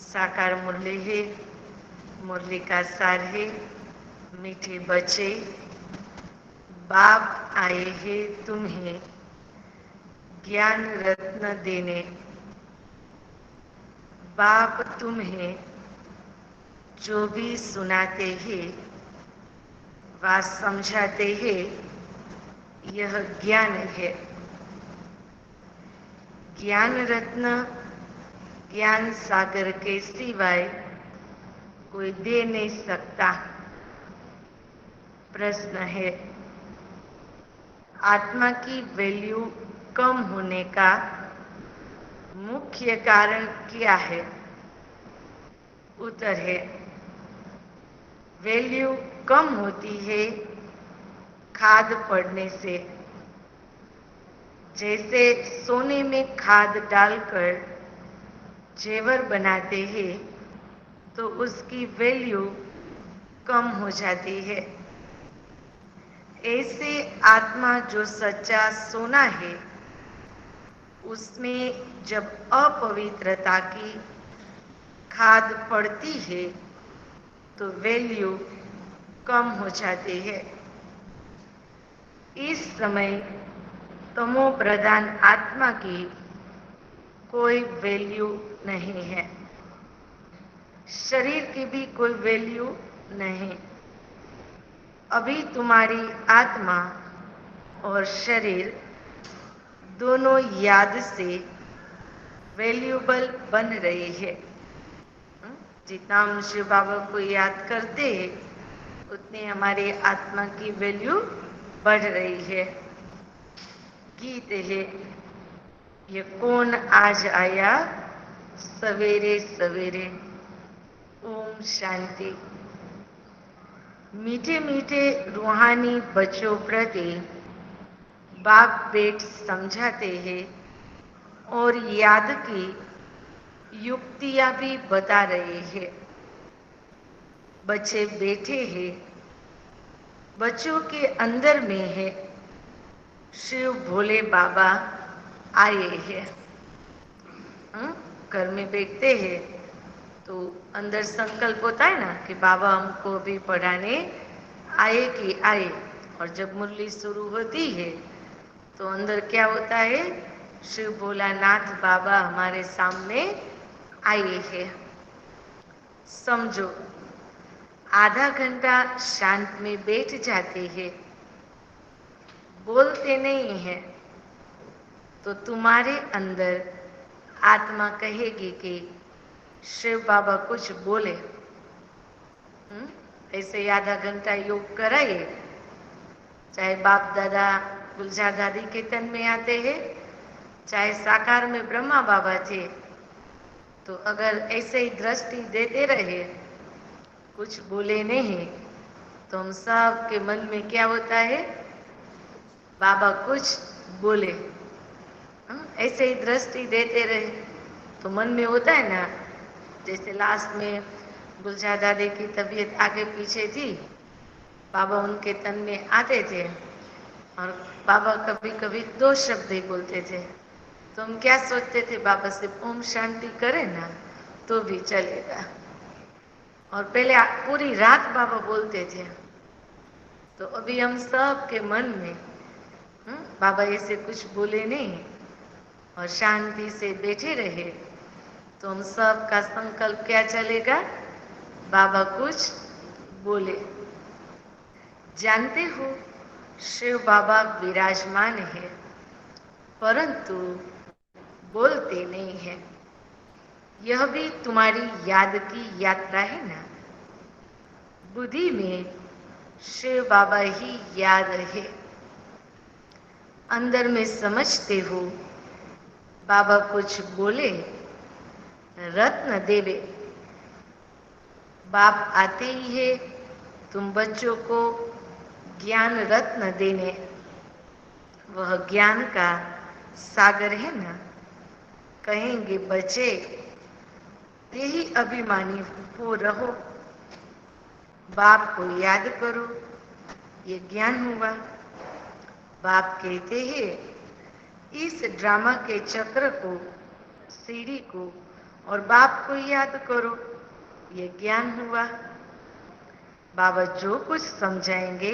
साकार मुरली है, मुरली का सार है। मीठे बच्चे, बाप आए हैं तुम्हें ज्ञान रत्न देने। बाप तुम्हें जो भी सुनाते हैं व समझाते हैं, यह ज्ञान है। ज्ञान रत्न ज्ञान सागर के सिवाय कोई दे नहीं सकता। प्रश्न है, आत्मा की वैल्यू कम होने का मुख्य कारण क्या है? उत्तर है, वैल्यू कम होती है खाद पड़ने से। जैसे सोने में खाद डालकर जेवर बनाते हैं तो उसकी वैल्यू कम हो जाती है। ऐसे आत्मा जो सच्चा सोना है, उसमें जब अपवित्रता की खाद पड़ती है तो वैल्यू कम हो जाती है। इस समय तमो प्रधान आत्मा की कोई वैल्यू नहीं है, शरीर की भी कोई वैल्यू नहीं। अभी तुम्हारी आत्मा और शरीर दोनों याद से वैल्यूबल बन रहे हैं। जितना हम शिव बाबा को याद करते हैं उतनी हमारी आत्मा की वैल्यू बढ़ रही है। गीत है, ये कौन आज आया सवेरे सवेरे। ओम शांति। मीठे मीठे रूहानी बच्चों प्रति बाप बेट समझाते हैं और याद की युक्तियां भी बता रहे हैं। बच्चे बैठे हैं, बच्चों के अंदर में है शिव भोले बाबा आए हैं। घर में बैठते हैं तो अंदर संकल्प होता है ना कि बाबा हमको भी पढ़ाने आए कि आए। और जब मुरली शुरू होती है तो अंदर क्या होता है, शिव भोलानाथ बाबा हमारे सामने आए हैं। समझो, आधा घंटा शांत में बैठ जाते हैं, बोलते नहीं है, तो तुम्हारे अंदर आत्मा कहेगी कि शिव बाबा कुछ बोले। ऐसे आधा घंटा योग कराइए, चाहे बाप दादा गुलजार दादी के तन में आते हैं, चाहे साकार में ब्रह्मा बाबा थे, तो अगर ऐसे ही दृष्टि देते रहे, कुछ बोले नहीं, तो हम सब के मन में क्या होता है, बाबा कुछ बोले। ऐसे ही दृष्टि देते रहे तो मन में होता है ना, जैसे लास्ट में गुलजार दादी की तबीयत आगे पीछे थी, बाबा उनके तन में आते थे और बाबा कभी कभी 2 शब्द ही बोलते थे, तो हम क्या सोचते थे, बाबा से ओम शांति करे ना तो भी चलेगा। और पहले पूरी रात बाबा बोलते थे। तो अभी हम सब के मन में बाबा ऐसे कुछ बोले नहीं और शांति से बैठे रहे, तो हम सब का संकल्प क्या चलेगा, बाबा कुछ बोले। जानते हो शिव बाबा विराजमान है परंतु बोलते नहीं है। यह भी तुम्हारी याद की यात्रा है ना। बुद्धि में शिव बाबा ही याद है, अंदर में समझते हो बाबा कुछ बोले, रत्न देवे। बाप आते ही है तुम बच्चों को ज्ञान रत्न देने। वह ज्ञान का सागर है ना। कहेंगे बच्चे यही अभिमानी हो रहो, बाप को याद करो, ये ज्ञान हुआ। बाप कहते हैं इस ड्रामा के चक्र को, सीढ़ी को और बाप को याद करो, ये ज्ञान हुआ। बाबा जो कुछ समझाएंगे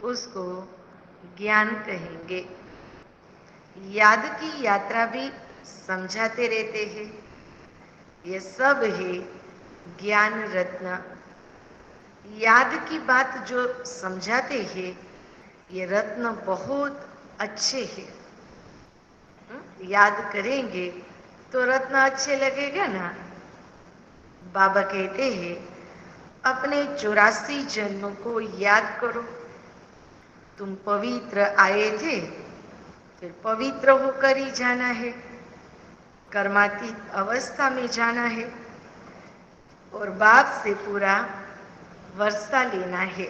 उसको ज्ञान कहेंगे। याद की यात्रा भी समझाते रहते हैं। ये सब है ज्ञान रत्न। याद की बात जो समझाते हैं ये रत्न बहुत अच्छे हैं। याद करेंगे तो रत्न अच्छे लगेगा ना। बाबा कहते हैं अपने 84 जन्म को याद करो। तुम पवित्र आए थे, फिर पवित्र होकर ही जाना है, कर्मातीत अवस्था में जाना है और बाप से पूरा वर्षा लेना है।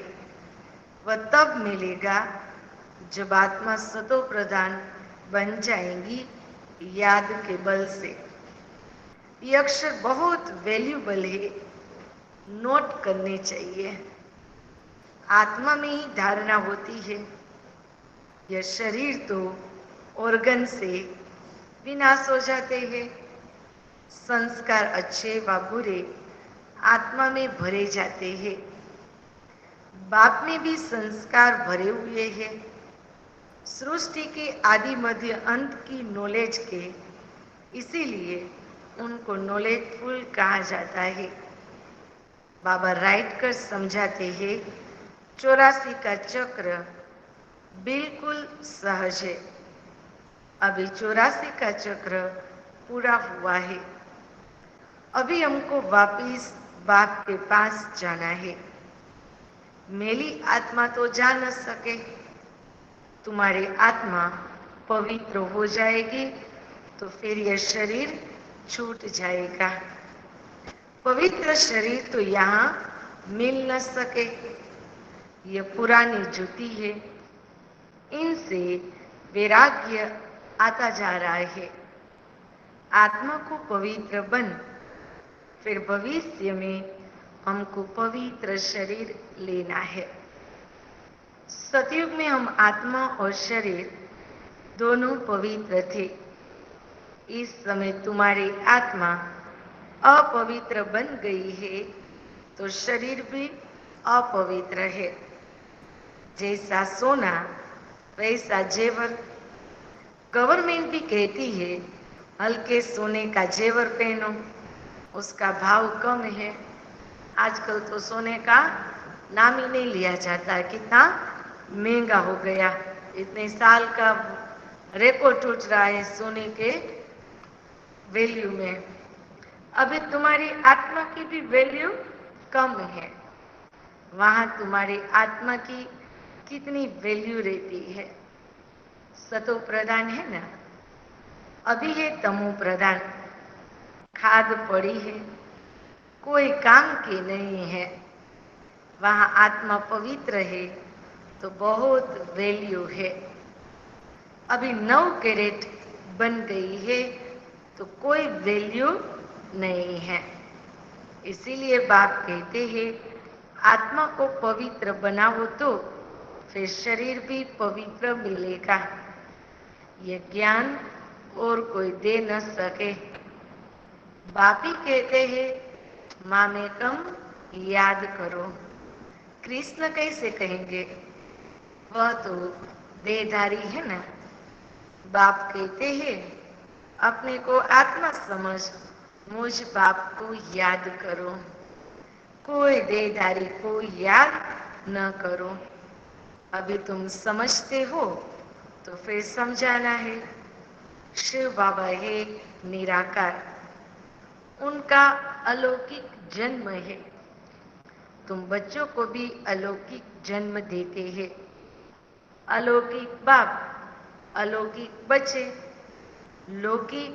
वह तब मिलेगा जब आत्मा सतो प्रधान बन जाएंगी याद के बल से। ये अक्षर बहुत वैल्यूबल है, नोट करने चाहिए। आत्मा में ही धारणा होती है। यह शरीर तो ऑर्गन से विनाश हो जाते हैं। संस्कार अच्छे व बुरे आत्मा में भरे जाते हैं। बाप में भी संस्कार भरे हुए हैं। सृष्टि के आदि मध्य अंत की नॉलेज के, इसीलिए उनको नॉलेजफुल कहा जाता है। बाबा राइट कर समझाते हैं 84 का चक्र बिल्कुल सहज है। अभी 84 का चक्र पूरा हुआ है। अभी हमको वापिस बाप के पास जाना है। मेरी आत्मा तो जा न सके। तुम्हारी आत्मा पवित्र हो जाएगी तो फिर यह शरीर छूट जाएगा। पवित्र शरीर तो यहाँ मिल न सके। ये पुरानी ज्योति है, इनसे वैराग्य आता जा रहा है। आत्मा को पवित्र बन, फिर भविष्य में हमको पवित्र शरीर लेना है। सतयुग में हम आत्मा और शरीर दोनों पवित्र थे। इस समय तुम्हारी आत्मा अपवित्र बन गई है तो शरीर भी अपवित्र है। जैसा सोना वैसा जेवर। गवर्नमेंट भी कहती है हल्के सोने का जेवर पहनो, उसका भाव कम है। आजकल तो सोने का नाम ही नहीं लिया जाता है, कितना महंगा हो गया। इतने साल का रिकॉर्ड टूट रहा है सोने के वैल्यू में। अभी तुम्हारी आत्मा की भी वैल्यू कम है। वहां तुम्हारी आत्मा की कितनी वैल्यू रहती है। सतो प्रधान है ना, अभी है तमो प्रधान। खाद पड़ी है, कोई काम की नहीं है। वहां आत्मा पवित्र है तो बहुत वैल्यू है। अभी 9 कैरेट बन गई है तो कोई वैल्यू नहीं है। इसीलिए बाप कहते हैं आत्मा को पवित्र बनाओ तो फिर शरीर भी पवित्र मिलेगा। ये ज्ञान और कोई दे न सके। बाप ही कहते हैं मामेकम याद करो। कृष्ण कैसे कहेंगे, वह तो देहधारी है ना। बाप कहते हैं अपने को आत्मा समझ मुझ बाप को याद करो। कोई देहधारी को याद न करो। अभी तुम समझते हो तो फिर समझाना है। शिव बाबा है निराकार, उनका अलौकिक जन्म है। तुम बच्चों को भी अलौकिक जन्म देते हैं। अलौकिक बाप, अलौकिक बच्चे, लौकिक,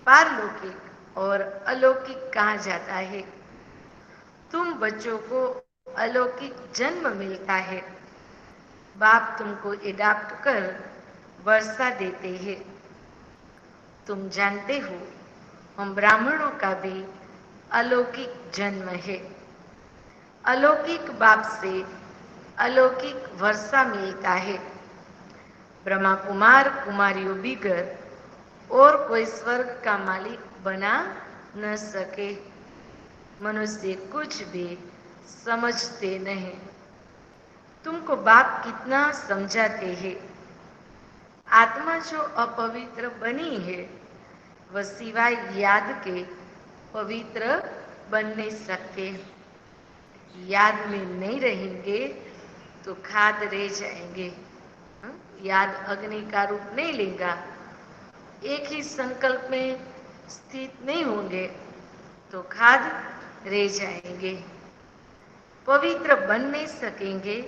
पारलौकिक और अलौकिक कहा जाता है। तुम बच्चों को अलौकिक जन्म मिलता है। बाप तुमको एडाप्ट कर वर्षा देते हैं। तुम जानते हो हम ब्राह्मणों का भी अलौकिक जन्म है। अलौकिक बाप से अलौकिक वर्षा मिलता है। ब्रह्मा कुमार कुमारियों बिगर और कोई स्वर्ग का मालिक बना न सके। मनुष्य कुछ भी समझते नहीं। तुमको बाप कितना समझाते हैं। आत्मा जो अपवित्र बनी है वह सिवाय याद के पवित्र बन नहीं सकते। याद में नहीं रहेंगे तो खाद रह जाएंगे। याद अग्नि का रूप नहीं लेगा, एक ही संकल्प में स्थित नहीं होंगे तो खाद रह जाएंगे, पवित्र बन नहीं सकेंगे,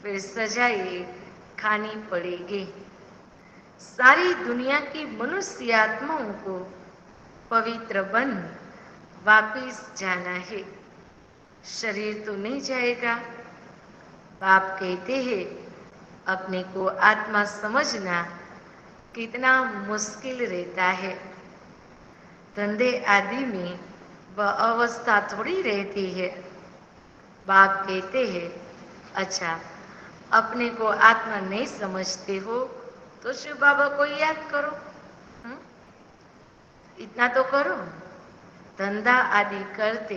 फिर सजाएं खानी पड़ेगी। सारी दुनिया की मनुष्य आत्माओं को पवित्र बन वापिस जाना है। शरीर तो नहीं जाएगा। बाप कहते हैं अपने को आत्मा समझना कितना मुश्किल रहता है। धंधे आदि में वह अवस्था थोड़ी रहती है। बाप कहते हैं अच्छा, अपने को आत्मा नहीं समझते हो तो शिव बाबा को याद करो। इतना तो करो। धंधा आदि करते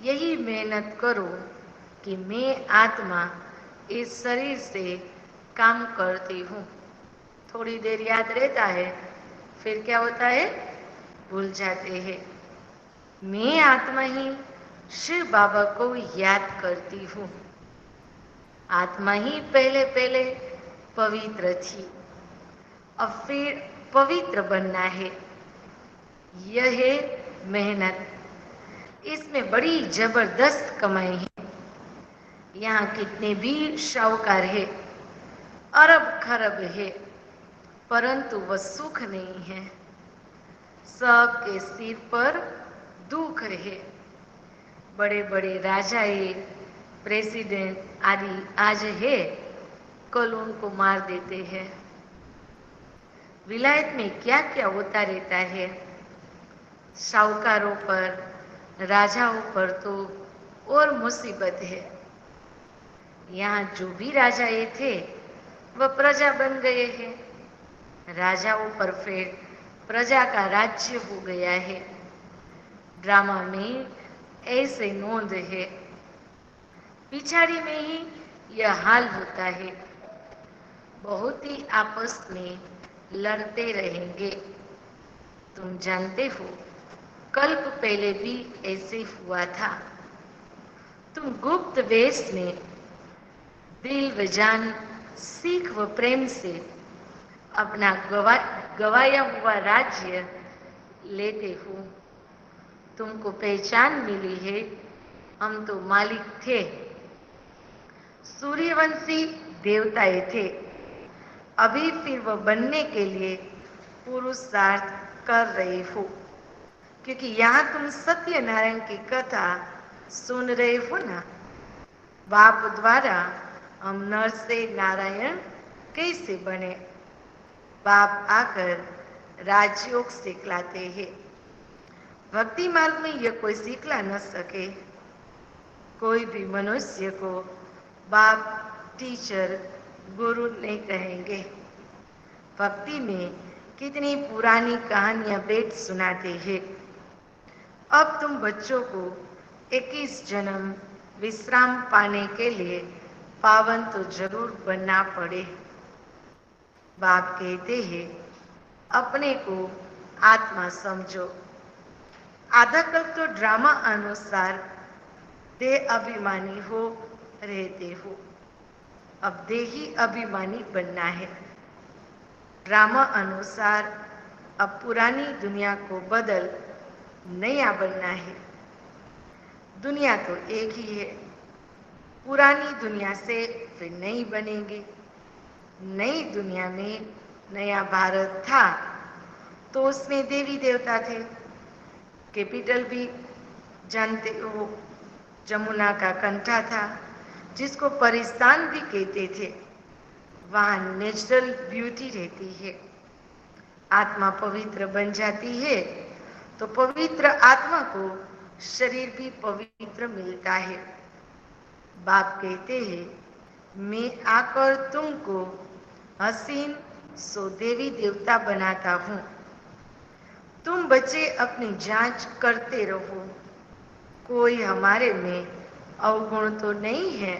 यही मेहनत करो कि मैं आत्मा इस शरीर से काम करती हूँ। थोड़ी देर याद रहता है, फिर क्या होता है, भूल जाते हैं। मैं आत्मा ही शिव बाबा को याद करती हूँ। आत्मा ही पहले पहले पवित्र थी, अब फिर पवित्र बनना है। यह है मेहनत। इसमें बड़ी जबरदस्त कमाई है। यहाँ कितने भी शाहूकार है, अरब खरब है, परंतु वह सुख नहीं है। सबके सिर पर दुख है। बड़े बड़े राजाए, प्रेसिडेंट आदि आज है, कल उनको मार देते हैं। विलायत में क्या क्या होता रहता है। शाहूकारों पर, राजाओं पर तो और मुसीबत है। यहाँ जो भी राजाए थे वह प्रजा बन गए हैं। राजाओं पर फिर प्रजा का राज्य हो गया है। ड्रामा में ऐसे नोंद है। पिछाड़ी में ही यह हाल होता है। बहुत ही आपस में लड़ते रहेंगे। तुम जानते हो कल्प पहले भी ऐसे हुआ था। तुम गुप्त वेश में दिल व जान, सीख व प्रेम से अपना गवाया हुआ राज्य लेते हो। तुमको पहचान मिली है, हम तो मालिक थे। सूर्यवंशी देवताएं थे। अभी फिर वह बनने के लिए पुरुषार्थ कर रहे हो, क्योंकि यहाँ तुम सत्यनारायण की कथा सुन रहे हो ना। बाप द्वारा हम नर से नारायण कैसे बने, बाप आकर राजयोग सिखलाते हैं। भक्ति मार्ग में यह कोई सिखला न सके। कोई भी मनुष्य को बाप, टीचर, गुरु नहीं कहेंगे। भक्ति में कितनी पुरानी कहानियां बेट सुनाते हैं। अब तुम बच्चों को 21 जन्म विश्राम पाने के लिए पावन तो जरूर बनना पड़े। बाप कहते हैं अपने को आत्मा समझो। आधा कल तो ड्रामा अनुसार देह अभिमानी हो रहते हो, अब देही अभिमानी बनना है। ड्रामा अनुसार अब पुरानी दुनिया को बदल नया बनना है। दुनिया तो एक ही है। पुरानी दुनिया से फिर नई बनेगी। नई दुनिया में नया भारत था तो उसमें देवी देवता थे। कैपिटल भी जानते हो, जमुना का कंठा था जिसको परिस्तान भी कहते थे। वहां नेचुरल ब्यूटी रहती है। आत्मा पवित्र बन जाती है तो पवित्र आत्मा को शरीर भी पवित्र मिलता है। बाप कहते हैं मैं आकर तुमको हसीन सो देवी देवता बनाता हूँ। तुम बच्चे अपनी जांच करते रहो, कोई हमारे में अवगुण तो नहीं है।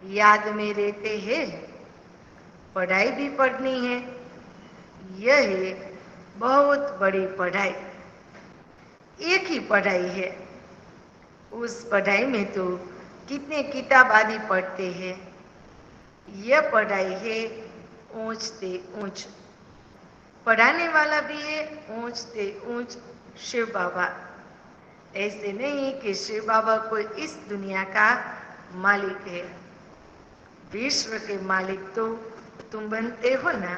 याद में रहते हैं, पढ़ाई भी पढ़नी है। यह है बहुत बड़ी पढ़ाई। एक ही पढ़ाई है, उस पढ़ाई में तो कितने किताब आदि पढ़ते हैं। यह पढ़ाई है ऊंच से ऊंच। पढ़ाने वाला भी है ऊंच से ऊंच, शिव बाबा। ऐसे नहीं कि शिव बाबा कोई इस दुनिया का मालिक है। विश्व के मालिक तो तुम बनते हो ना।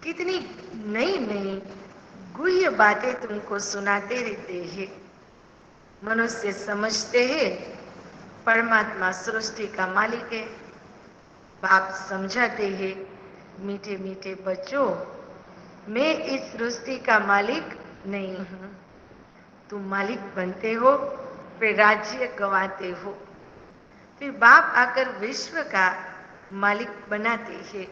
कितनी नई नई गुह्य बातें तुमको सुनाते रहते हैं। मनुष्य समझते हैं परमात्मा सृष्टि का मालिक है। बाप समझाते हैं, मीठे मीठे बच्चों, मैं इस सृष्टि का मालिक नहीं हूं। तुम मालिक बनते हो, फिर राज्य गवाते हो, फिर बाप आकर विश्व का मालिक बनाते हैं।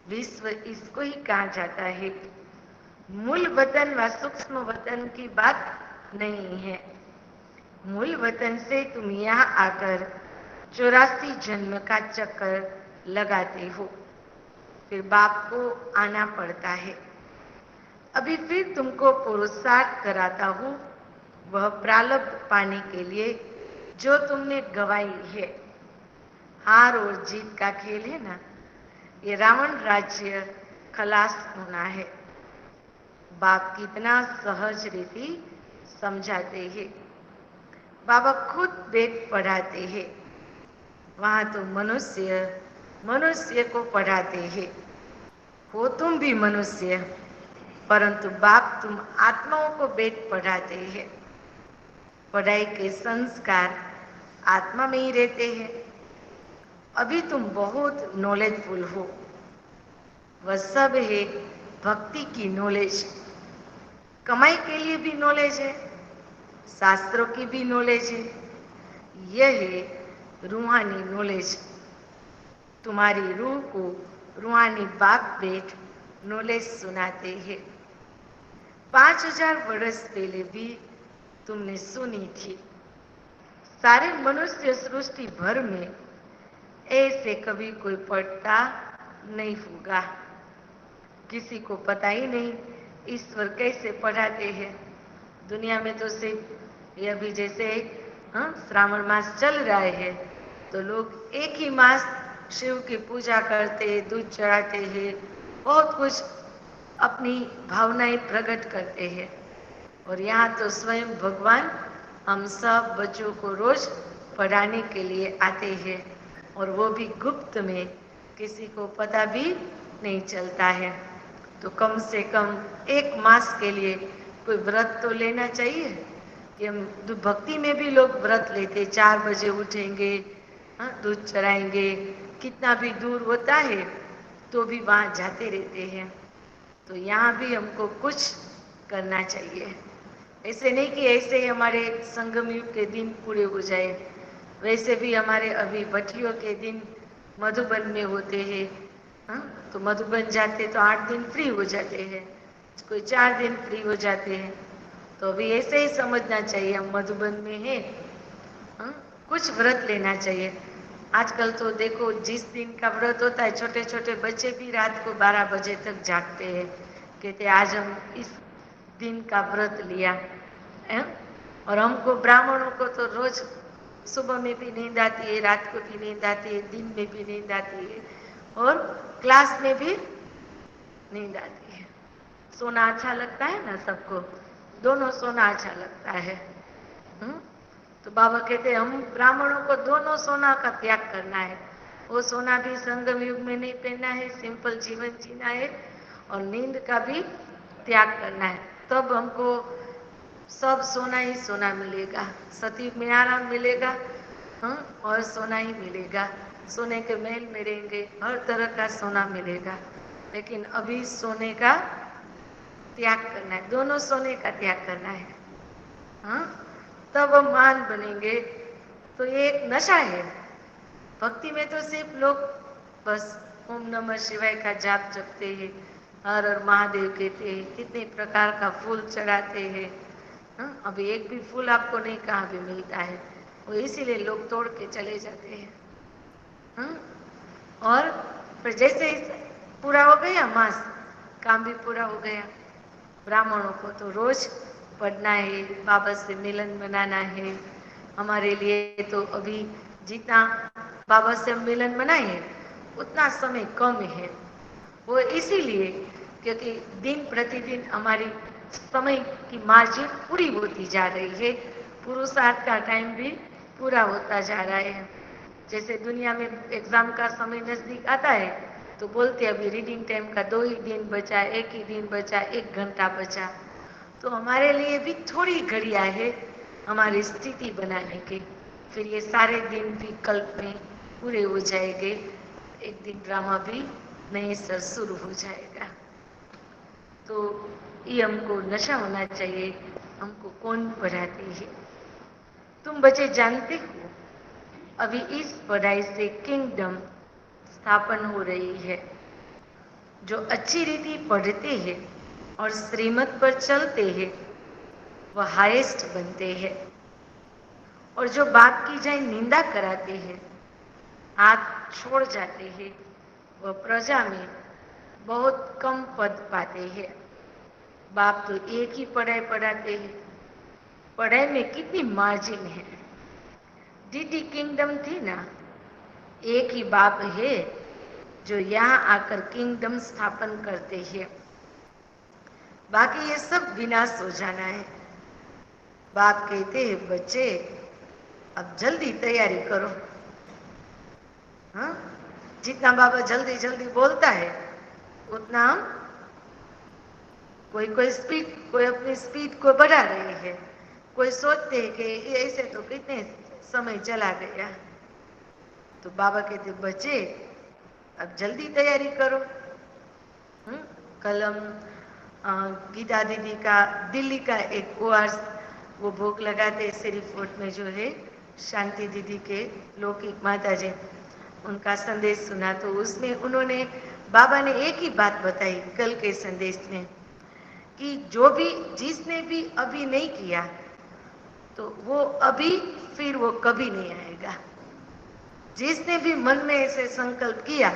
विश्व इसको ही कहा जाता है। मूल वतन व सूक्ष्म वतन की बात नहीं है। मूल वतन से तुम यहाँ आकर 84 जन्म का चक्कर लगाते हो, फिर बाप को आना पड़ता है। अभी फिर तुमको पुरुषार्थ कराता हूं, वह प्रारब्ध पाने के लिए जो तुमने गवाई है। हार और जीत का खेल है ना, ये रावण राज्य खलास होना है। बाप कितना सहज रीति समझाते हैं। बाबा खुद वेद पढ़ाते हैं। वहां तो मनुष्य मनुष्य को पढ़ाते हैं। हो तुम भी मनुष्य, परंतु बाप तुम आत्माओं को वेद पढ़ाते हैं। पढ़ाई के संस्कार आत्मा में ही रहते हैं। अभी तुम बहुत नॉलेजफुल हो। वह सब है भक्ति की नॉलेज। कमाई के लिए भी नॉलेज है, शास्त्रों की भी नॉलेज है। यह है रूहानी नॉलेज। तुम्हारी रूह को रूहानी बाप बेट नॉलेज सुनाते हैं। 5000 वर्ष पहले भी तुमने सुनी थी। सारे मनुष्य सृष्टि भर में ऐसे कभी कोई पढ़ता नहीं होगा। किसी को पता ही नहीं ईश्वर कैसे पढ़ाते हैं। दुनिया में तो सिर्फ ये अभी जैसे श्रावण मास चल रहा है, तो लोग एक ही मास शिव की पूजा करते, दूध चढ़ाते हैं, बहुत कुछ अपनी भावनाएं प्रकट करते हैं। और यहाँ तो स्वयं भगवान हम सब बच्चों को रोज पढ़ाने के लिए आते हैं, और वो भी गुप्त में, किसी को पता भी नहीं चलता है। तो कम से कम एक मास के लिए कोई व्रत तो लेना चाहिए। ये भक्ति में भी लोग व्रत लेते, 4 बजे उठेंगे, दूध चढ़ाएंगे, कितना भी दूर होता है तो भी वहाँ जाते रहते हैं। तो यहाँ भी हमको कुछ करना चाहिए। ऐसे नहीं कि ऐसे ही हमारे संगम युग के दिन पूरे हो जाए। वैसे भी हमारे अभी भट्टियों के दिन मधुबन में होते हैं। तो मधुबन जाते तो 8 दिन फ्री हो जाते हैं, कोई 4 दिन फ्री हो जाते हैं। तो अभी ऐसे ही समझना चाहिए हम मधुबन में हैं, कुछ व्रत लेना चाहिए। आजकल तो देखो जिस दिन का व्रत होता है, छोटे छोटे बच्चे भी रात को 12 बजे तक जागते हैं, कहते आज हम इस दिन का व्रत लिया है। और हमको ब्राह्मणों को तो रोज सुबह में भी नींद आती है, रात को भी नींद आती है, दिन में भी नींद आती है, और क्लास में भी नींद आती है। सोना अच्छा लगता है ना सबको, दोनों सोना अच्छा लगता है। तो बाबा कहते हैं हम ब्राह्मणों को दोनों सोना का त्याग करना है। वो सोना भी संगम युग में नहीं पहनना है, सिंपल जीवन जीना है, और नींद का भी त्याग करना है। तब हमको सब सोना ही सोना मिलेगा, सतयुग में आराम मिलेगा, और सोना ही मिलेगा। सोने के महल में रहेंगे, हर तरह का सोना मिलेगा। लेकिन अभी सोने का त्याग करना है, दोनों सोने का त्याग करना है, तब हम महान बनेंगे। तो ये एक नशा है। भक्ति में तो सिर्फ लोग बस ओम नमः शिवाय का जाप जपते हैं, हर हर महादेव कहते हैं, कितने प्रकार का फूल चढ़ाते हैं। अभी एक भी फूल आपको नहीं कहाँ भी मिलता है, वो इसीलिए लोग तोड़ के चले जाते हैं। और फिर जैसे पूरा हो गया मास, काम भी पूरा हो गया। ब्राह्मणों को तो रोज पढ़ना है, बाबा से मिलन बनाना है। हमारे लिए तो अभी जितना बाबा से मिलन बनाए उतना समय कम है। वो इसीलिए क्योंकि दिन प्रतिदिन हमारी समय की मार्जिन पूरी होती जा रही है, पुरुषार्थ का टाइम भी पूरा होता जा रहा है। जैसे दुनिया में एग्जाम का समय नजदीक आता है तो बोलते अभी रीडिंग टाइम का 2 ही दिन बचा, 1 ही दिन बचा, 1 घंटा बचा। तो हमारे लिए भी थोड़ी घड़ियां है हमारी स्थिति बनाने की। फिर ये सारे दिन भी कल्प में पूरे हो जाएंगे, एक दिन ड्रामा भी नए सर शुरू हो जाएगा। तो ये हमको नशा होना चाहिए, हमको कौन पढ़ाती है। तुम बच्चे जानते हो अभी इस पढ़ाई से किंगडम स्थापन हो रही है। जो अच्छी रीति पढ़ते हैं और श्रीमत पर चलते हैं वह हाईएस्ट बनते हैं, और जो बाप की जाए निंदा कराते हैं, हाथ छोड़ जाते हैं, वह प्रजा में बहुत कम पद पाते हैं। बाप तो एक ही पढ़ाई पढ़ाते हैं, पढ़ाई में कितनी मार्जिन है। डीडी किंगडम थी ना, एक ही बाप है जो यहाँ आकर किंगडम स्थापन करते हैं। बाकी ये सब विनाश हो जाना है। बाप कहते हैं बच्चे अब जल्दी तैयारी करो। हाँ, जितना बाबा जल्दी जल्दी बोलता है उतना हम कोई स्पीड, कोई अपनी स्पीड को बढ़ा रहे हैं। कोई सोचते हैं कि ऐसे तो कितने समय चला गया। तो बाबा कहते बच्चे अब जल्दी तैयारी करो। कल हम गीता दीदी का दिल्ली का एक ओआरस वो भोग लगाते सिरी फोर्ट में, जो है शांति दीदी के लौकिक माता जी, उनका संदेश सुना। तो उसमें उन्होंने बाबा ने एक ही बात बताई कल के संदेश में कि जो भी जिसने भी अभी नहीं किया तो वो अभी फिर वो कभी नहीं आएगा। जिसने भी मन में ऐसे संकल्प किया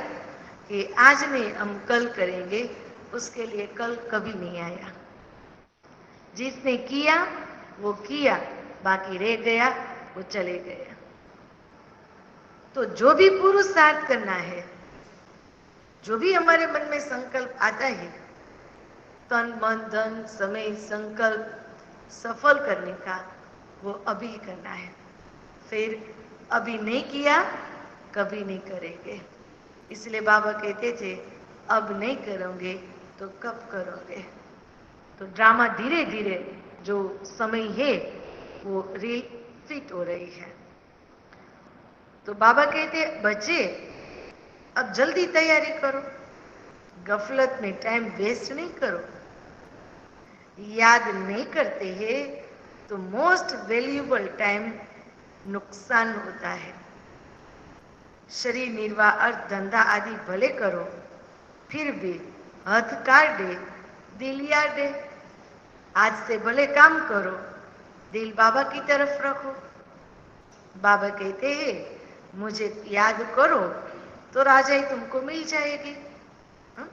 कि आज नहीं हम कल करेंगे, उसके लिए कल कभी नहीं आया। जिसने किया वो किया, बाकी रह गया वो चले गया। तो जो भी पुरुषार्थ करना है, जो भी हमारे मन में संकल्प आता है, तन मन धन समय संकल्प सफल करने का, वो अभी करना है। फिर अभी नहीं किया कभी नहीं करेंगे। इसलिए बाबा कहते थे अब नहीं करोगे तो कब करोगे। तो ड्रामा धीरे धीरे जो समय है वो रील फिट हो रही है। तो बाबा कहते बच्चे अब जल्दी तैयारी करो, गफलत में टाइम वेस्ट नहीं करो। याद नहीं करते हैं तो मोस्ट वैल्यूएबल टाइम नुकसान होता है। शरीर निर्वाह और धंधा आदि भले करो, फिर भी हथ काट दे दिल याद दे। आज से भले काम करो, दिल बाबा की तरफ रखो। बाबा कहते हैं मुझे याद करो तो राजा ही तुमको मिल जाएगी।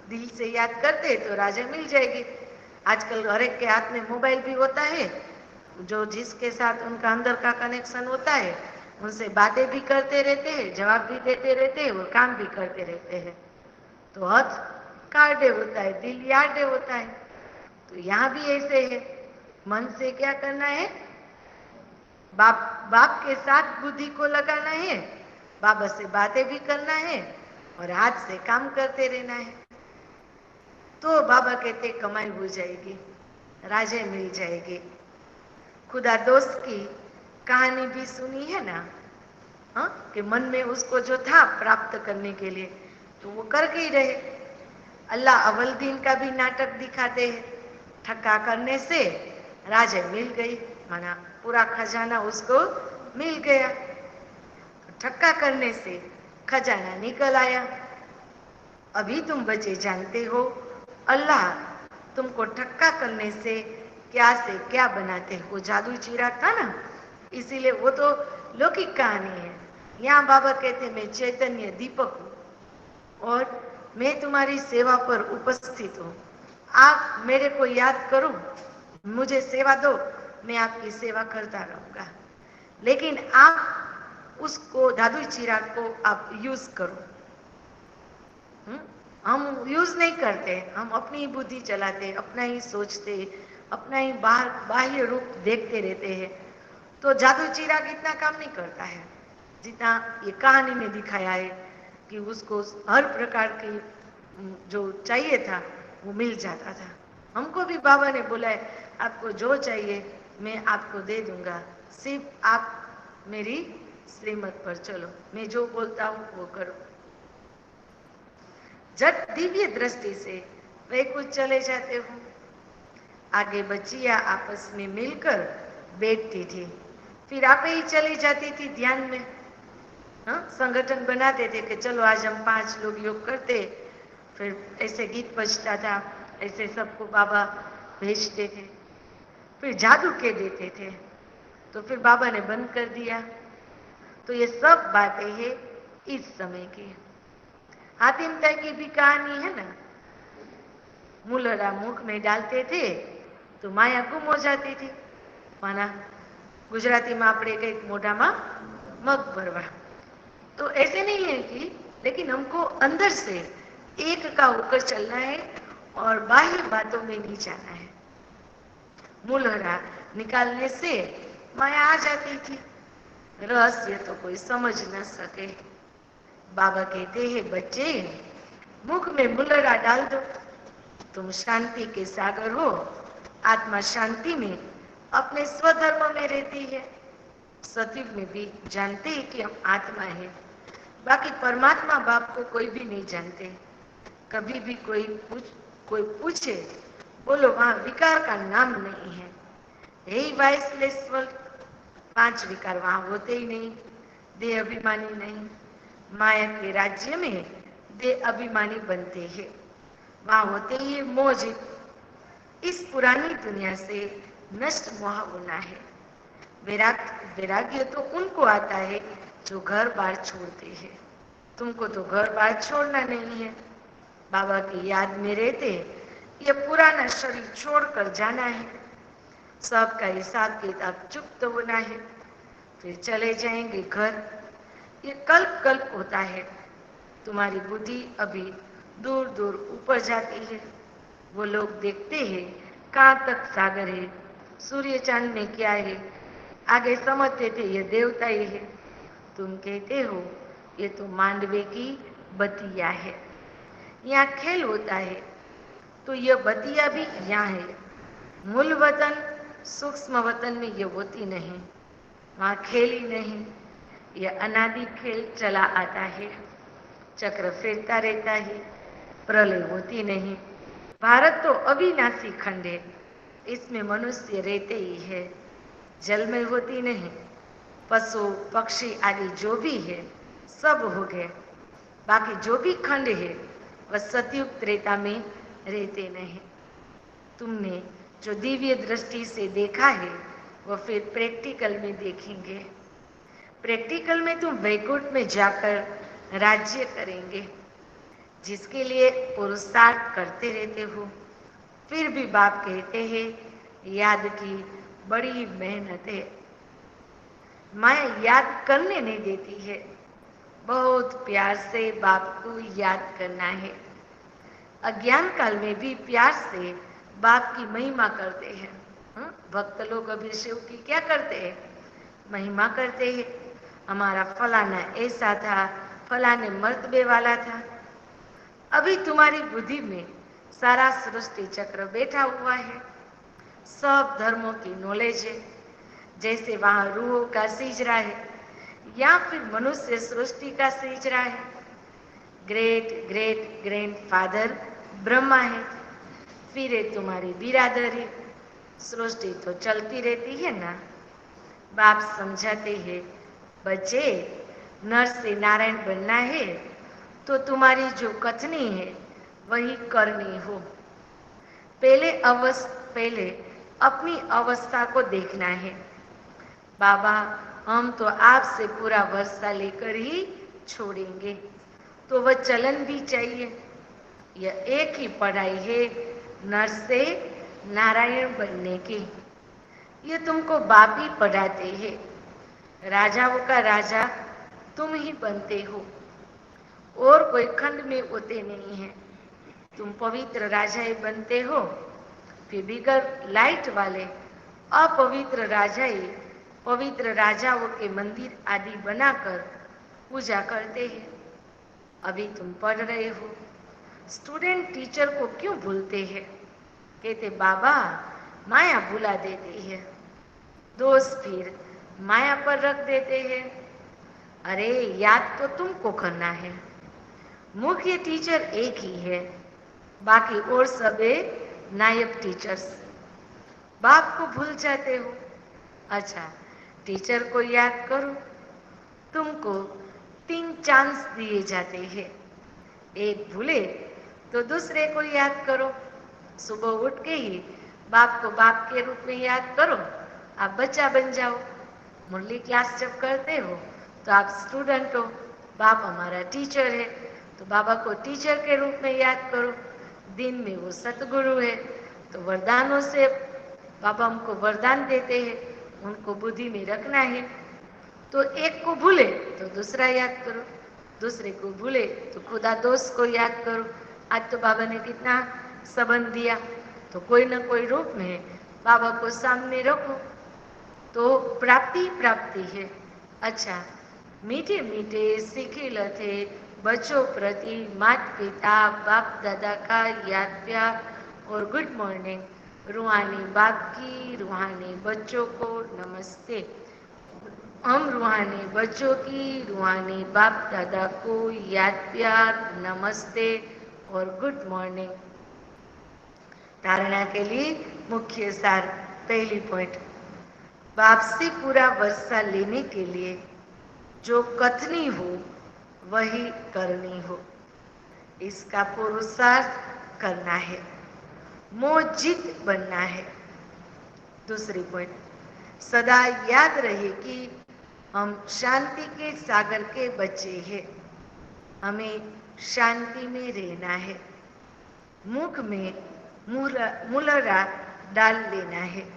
दिल से याद करते तो राजा मिल जाएगी। आजकल हर एक के हाथ में मोबाइल भी होता है, जो जिसके साथ उनका अंदर का कनेक्शन होता है उनसे बातें भी करते रहते हैं, जवाब भी देते रहते हैं, वो काम भी करते रहते हैं। तो हथ काटे होता है, दिल याद होता है। तो यहाँ भी ऐसे है, मन से क्या करना है, बाप के साथ बुद्धि को लगाना है, बाबा से बातें भी करना है और हाथ से काम करते रहना है। तो बाबा कहते कमाई हो जाएगी, राजे मिल जाएगी। खुदा दोस्त की कहानी भी सुनी है ना, कि मन में उसको जो था प्राप्त करने के लिए तो वो कर ही रहे। अल्लाह अव्वल दिन का भी नाटक दिखाते हैं, ठक्का करने से राजे मिल गई, माना पूरा खजाना उसको मिल गया। ठक्का करने से खजाना निकल आया। अभी तुम बच्चे जानते हो अल्लाह तुमको ठक्का करने से क्या बनाते हैं। वो जादू चिराग था ना, इसीलिए वो तो लौकिक कहानी है। यहाँ बाबा कहते मैं चैतन्य दीपक हूँ और मैं तुम्हारी सेवा पर उपस्थित हूँ। आप मेरे को याद करो, मुझे सेवा दो, मैं आपकी सेवा करता रहूंगा। लेकिन आप उसको जादुई चिराग को आप यूज करो। हम यूज नहीं करते, हम अपनी बुद्धि चलाते, अपना ही सोचते, अपना ही बाह्य रूप देखते रहते हैं। तो जादू चिराग इतना काम नहीं करता है जितना ये कहानी में दिखाया है कि उसको हर प्रकार की जो चाहिए था वो मिल जाता था। हमको भी बाबा ने बोला है आपको जो चाहिए मैं आपको दे दूंगा, सिर्फ आप मेरी श्रीमत पर चलो, मैं जो बोलता हूँ वो करो। जब दिव्य दृष्टि से वे कुछ चले जाते हो। आगे बच्चियां आपस में मिलकर बैठती थी, फिर आप ही चली जाती थी ध्यान में। संगठन बनाते थे कि चलो आज हम 5 लोग योग करते, फिर ऐसे गीत बजता था, ऐसे सबको बाबा भेजते थे, फिर जादू के देते थे, तो फिर बाबा ने बंद कर दिया। तो ये सब बातें हैं इस समय की। हातिम ताई की भी कहानी है ना, मूलरा मुख में डालते थे तो माया गुम हो जाती थी। माना गुजराती में આપણે કઈક મોઢામાં મગ ભરવા। तो ऐसे नहीं है कि, लेकिन हमको अंदर से एक का होकर चलना है और बाह्य बातों में नहीं जाना है। मूलहरा निकालने से माया आ जाती थी, रहस्य तो कोई समझ न सके। बाबा कहते हैं बच्चे मुख में मूलहरा डाल दो, तुम शांति के सागर हो। आत्मा शांति में अपने स्वधर्म में रहती है। सतयुग में भी जानते हैं कि हम आत्मा है, बाकी परमात्मा बाप को कोई भी नहीं जानते। कभी भी कोई पूछे बोलो वहां विकार का नाम नहीं है। यही वाइसलेस वर्ल्ड, 5 विकार वहां होते ही नहीं। देह अभिमानी नहीं, माया के राज्य में देह अभिमानी बनते हैं, वहां होते ही मौज। इस पुरानी दुनिया से नष्ट मोह होना है। वैराग्य तो उनको आता है जो घर बार छोड़ते हैं। तुमको तो घर बार छोड़ना नहीं है, बाबा की याद में रहते ये पुराना शरीर छोड़कर जाना है। सबका हिसाब किताब चुप्त होना है, फिर चले जाएंगे घर। ये कल्प कल्प होता है। तुम्हारी बुद्धि अभी दूर दूर ऊपर जाती है। वो लोग देखते हैं कहाँ तक सागर है, सूर्य चांद में क्या है, आगे समझते थे ये देवता ही है। तुम कहते हो ये तो मांडवे की बतिया है, यहाँ खेल होता है, तो यह बतिया भी यहाँ है। मूल वतन सूक्ष्म वतन में ये होती नहीं, वहाँ खेल ही नहीं। यह अनादि खेल चला आता है, चक्र फिरता रहता है, प्रलय होती नहीं। भारत तो अविनाशी खंड है, इसमें मनुष्य रहते ही है, जल में होती नहीं। पशु पक्षी आदि जो भी है सब हो गए, बाकी जो भी खंड है वह सतयुग त्रेता में रहते नहीं। तुमने जो दिव्य दृष्टि से देखा है वह फिर प्रैक्टिकल में देखेंगे। प्रैक्टिकल में तुम वैकुंठ में जाकर राज्य करेंगे, जिसके लिए पुरुषार्थ करते रहते हो। फिर भी बाप कहते हैं याद की बड़ी मेहनत है। माया याद करने नहीं देती है, बहुत प्यार से बाप को याद करना है। अज्ञान काल में भी प्यार से बाप की महिमा करते हैं। भक्त लोग अभी शिव की क्या करते हैं, महिमा करते हैं। हमारा फलाना ऐसा था, फलाने मर्तबे वाला था। अभी तुम्हारी बुद्धि में सारा सृष्टि चक्र बैठा हुआ है, सब धर्मों की नॉलेज है। जैसे वहां रूहों का सिजरा है या फिर मनुष्य सृष्टि का सिजरा है। ग्रेट ग्रेट ग्रैंडफादर ब्रह्मा है, फिर है तुम्हारी बिरादरी। सृष्टि तो चलती रहती है ना। बाप समझाते हैं बच्चे नर से नारायण बनना है तो तुम्हारी जो कथनी है वही करनी हो। पहले अपनी अवस्था को देखना है। बाबा, हम तो आपसे पूरा वर्षा लेकर ही छोड़ेंगे, तो वह चलन भी चाहिए। यह एक ही पढ़ाई है, नर से नारायण बनने की। ये तुमको बाप ही पढ़ाते हैं। राजाओं का राजा तुम ही बनते हो, और कोई खंड में होते नहीं है। तुम पवित्र राजा ही बनते हो। फिर बिगर लाइट वाले अपवित्र राजा ही पवित्र राजाओं के मंदिर आदि बनाकर पूजा करते हैं। अभी तुम पढ़ रहे हो, स्टूडेंट टीचर को क्यों भूलते हैं? कहते बाबा माया भुला देते हैं, दोस्त फिर माया पर रख देते हैं। अरे याद तो तुमको करना है। मुख्य टीचर एक ही है, बाकी और सब नायब टीचर्स। बाप को भूल जाते हो। अच्छा, टीचर को याद करो। तुमको 3 चांस दिए जाते हैं। एक भूले तो दूसरे को याद करो। सुबह उठ के ही बाप को बाप के रूप में याद करो, आप बच्चा बन जाओ। मुरली क्लास जब करते हो तो आप स्टूडेंट हो, बाप हमारा टीचर है, तो बाबा को टीचर के रूप में याद करो। दिन में वो सतगुरु है, तो वरदानों से बाबा हमको वरदान देते हैं, उनको बुद्धि में रखना है। तो एक को भूले तो दूसरा याद करो, दूसरे को भूले तो खुदा दोस्त को याद करो। आज तो बाबा ने कितना संबंध दिया, तो कोई ना कोई रूप में बाबा को सामने रखो, तो प्राप्ति है। अच्छा, मीठे मीठे सीखे लथे बच्चों प्रति माता पिता बाप दादा का याद प्यार और गुड मॉर्निंग। रूहानी बाप की रूहानी बच्चों को नमस्ते। हम रूहानी बच्चों की रूहानी बाप दादा को याद प्यार नमस्ते और गुड मॉर्निंग। धारणा के लिए मुख्य सार। पहली पॉइंट, बाप से पूरा वर्षा लेने के लिए जो कथनी हो वही करनी हो, इसका पुरुषार्थ करना है, मोजित बनना है। दूसरी पॉइंट, सदा याद रहे कि हम शांति के सागर के बच्चे हैं, हमें शांति में रहना है। मुख में मुलरा डाल लेना है,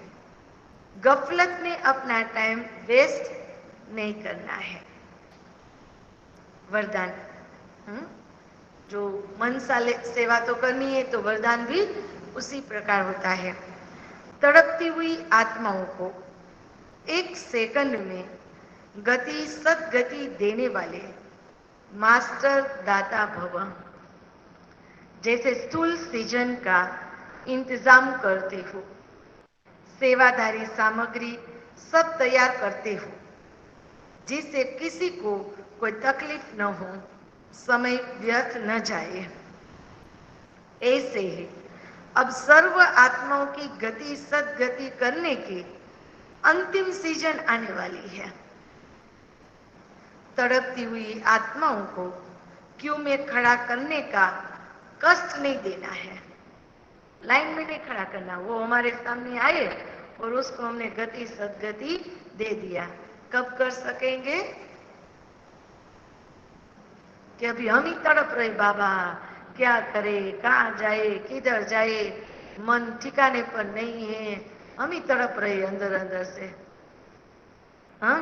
गफलत में अपना टाइम वेस्ट नहीं करना है। वरदान, जो मन सेवा तो करनी है, तो वरदान भी उसी प्रकार होता है। तड़पती हुई आत्माओं को 1 सेकंड में गति सदगति देने वाले मास्टर दाता भव। जैसे स्थूल सीजन का इंतजाम करते हो, सेवादारी सामग्री सब तैयार करते हो, जिससे किसी को कोई तकलीफ न हो, समय व्यर्थ न जाए। ऐसे ही अब सर्व आत्माओं की गति सदगति करने की अंतिम सीजन आने वाली है। तड़पती हुई आत्माओं को क्यू में खड़ा करने का कष्ट नहीं देना है, लाइन में नहीं खड़ा करना। वो हमारे सामने आए और उसको हमने गति सदगति दे दिया। कब कर सकेंगे? कि अभी हम ही तड़प रहे, बाबा क्या करे, कहाँ जाए, किधर जाए, मन ठिकाने पर नहीं है, हम ही तड़प रहे अंदर अंदर से। हाँ,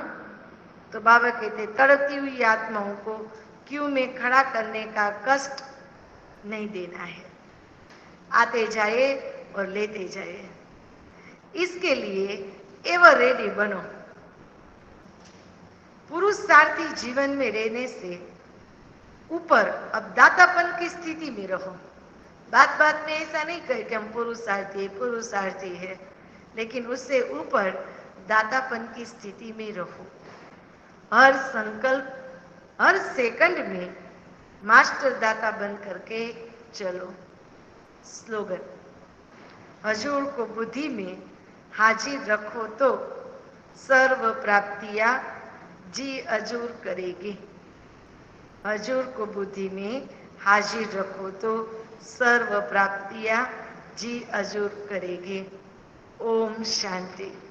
तो बाबा कहते तड़पती हुई आत्माओं को क्यू में खड़ा करने का कष्ट नहीं देना है, आते जाए और लेते जाए। इसके लिए एवर रेडी बनो। पुरुषार्थी जीवन में रहने से ऊपर अब दातापन की स्थिति में रहो। बात बात में ऐसा नहीं कहे कि हम पुरुषार्थी है, लेकिन उससे ऊपर दातापन की स्थिति में रहो। हर संकल्प, हर सेकंड में मास्टर दाता बन करके चलो। स्लोगन, हजूर को बुद्धि में हाजिर रखो तो सर्व प्राप्तियां जी हजूर करेगी। हजूर को बुद्धि में हाजिर रखो तो सर्व प्राप्तियां जी हजूर करेगी। ओम शांति।